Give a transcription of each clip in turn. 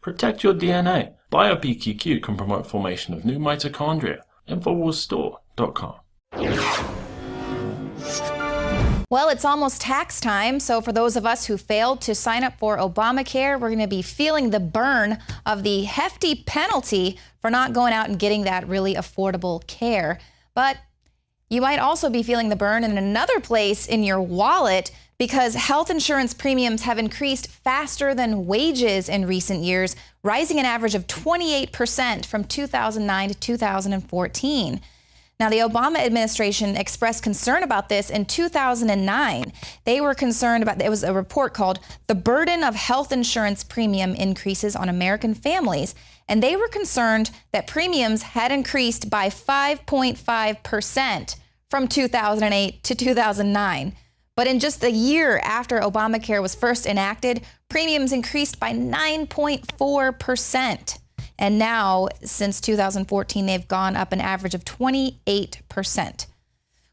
Protect your DNA. BioPQQ can promote formation of new mitochondria. Infowarsstore.com. Well, it's almost tax time, so for those of us who failed to sign up for Obamacare, we're going to be feeling the burn of the hefty penalty for not going out and getting that really affordable care. But you might also be feeling the burn in another place in your wallet, because health insurance premiums have increased faster than wages in recent years, rising an average of 28% from 2009 to 2014. Now, the Obama administration expressed concern about this in 2009. They were concerned about, it was a report called The Burden of Health Insurance Premium Increases on American Families. And they were concerned that premiums had increased by 5.5% from 2008 to 2009. But in just a year after Obamacare was first enacted, premiums increased by 9.4%. And now, since 2014, they've gone up an average of 28%.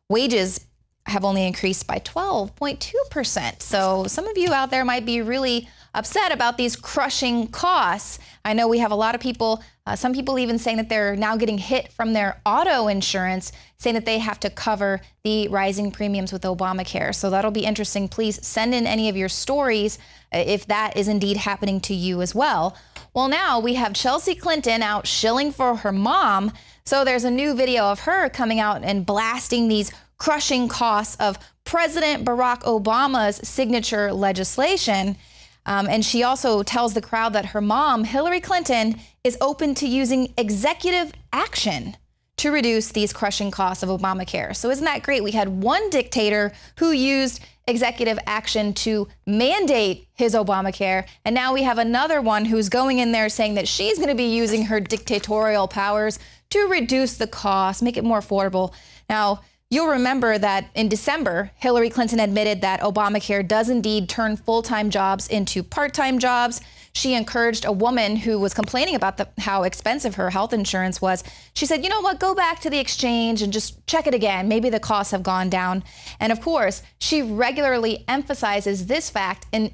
Wages have only increased by 12.2%. So some of you out there might be really upset about these crushing costs. I know we have a lot of people, some people even saying that they're now getting hit from their auto insurance, saying that they have to cover the rising premiums with Obamacare. So that'll be interesting. Please send in any of your stories if that is indeed happening to you as well. Well, now we have Chelsea Clinton out shilling for her mom. So there's a new video of her coming out and blasting these crushing costs of President Barack Obama's signature legislation. And she also tells the crowd that her mom, Hillary Clinton, is open to using executive action to reduce these crushing costs of Obamacare. So isn't that great? We had one dictator who used executive action to mandate his Obamacare, and now we have another one who's going in there saying that she's going to be using her dictatorial powers to reduce the cost, make it more affordable. Now, you'll remember that in December, Hillary Clinton admitted that Obamacare does indeed turn full-time jobs into part-time jobs. She encouraged a woman who was complaining about how expensive her health insurance was. She said, you know what, go back to the exchange and just check it again. Maybe the costs have gone down. And of course, she regularly emphasizes this fact. In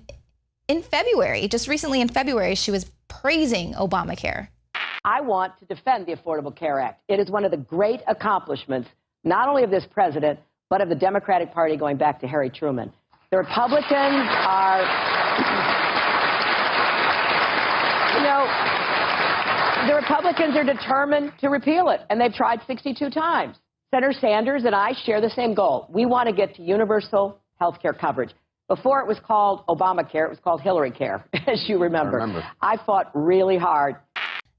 February, just recently in February, she was praising Obamacare. I want to defend the Affordable Care Act. It is one of the great accomplishments, not only of this president, but of the Democratic Party going back to Harry Truman. The Republicans are... the Republicans are determined to repeal it, and they've tried 62 times. Senator Sanders and I share the same goal. We want to get to universal health care coverage. Before it was called Obamacare, it was called Hillary Care, as you remember. I fought really hard.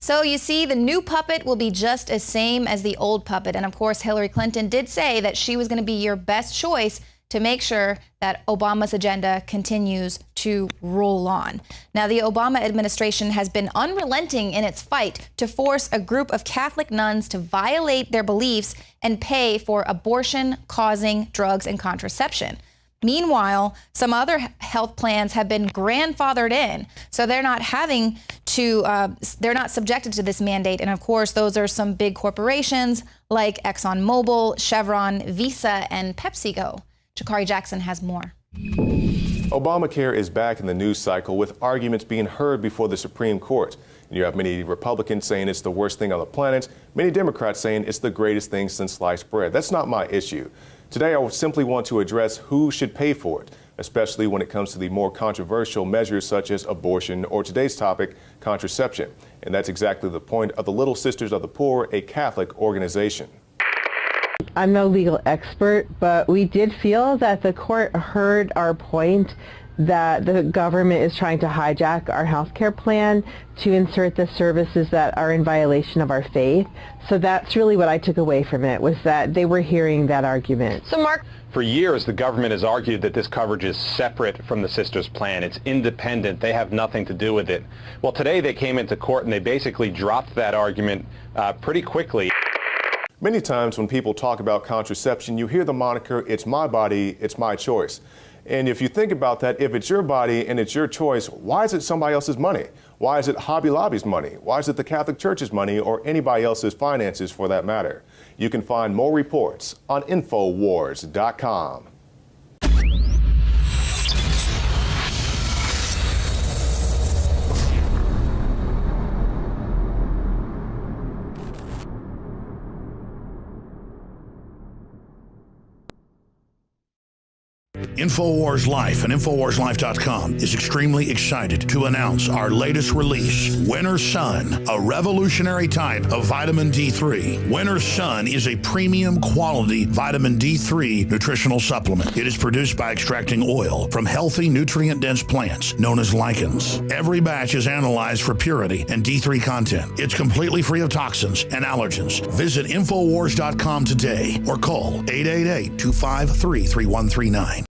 So you see, the new puppet will be just as same as the old puppet. And of course, Hillary Clinton did say that she was going to be your best choice to make sure that Obama's agenda continues to roll on. Now, the Obama administration has been unrelenting in its fight to force a group of Catholic nuns to violate their beliefs and pay for abortion-causing drugs and contraception. Meanwhile, some other health plans have been grandfathered in, so they're not having to, they're not subjected to this mandate. And of course, those are some big corporations like ExxonMobil, Chevron, Visa, and PepsiCo. Jakari Jackson has more. Obamacare is back in the news cycle with arguments being heard before the Supreme Court. And you have many Republicans saying it's the worst thing on the planet, many Democrats saying it's the greatest thing since sliced bread. That's not my issue. Today, I simply want to address who should pay for it, especially when it comes to the more controversial measures such as abortion or today's topic, contraception. And that's exactly the point of the Little Sisters of the Poor, a Catholic organization. I'm no legal expert, but we did feel that the court heard our point that the government is trying to hijack our health care plan to insert the services that are in violation of our faith. So that's really what I took away from it, was that they were hearing that argument. So Mark, for years, the government has argued that this coverage is separate from the Sisters plan. It's independent. They have nothing to do with it. Well, today they came into court and they basically dropped that argument pretty quickly. Many times when people talk about contraception, you hear the moniker, it's my body, it's my choice. And if you think about that, if it's your body and it's your choice, why is it somebody else's money? Why is it Hobby Lobby's money? Why is it the Catholic Church's money or anybody else's finances for that matter? You can find more reports on Infowars.com. Infowars Life and InfowarsLife.com is extremely excited to announce our latest release, Winter Sun, a revolutionary type of vitamin D3. Winter Sun is a premium quality vitamin D3 nutritional supplement. It is produced by extracting oil from healthy, nutrient-dense plants known as lichens. Every batch is analyzed for purity and D3 content. It's completely free of toxins and allergens. Visit Infowars.com today or call 888-253-3139.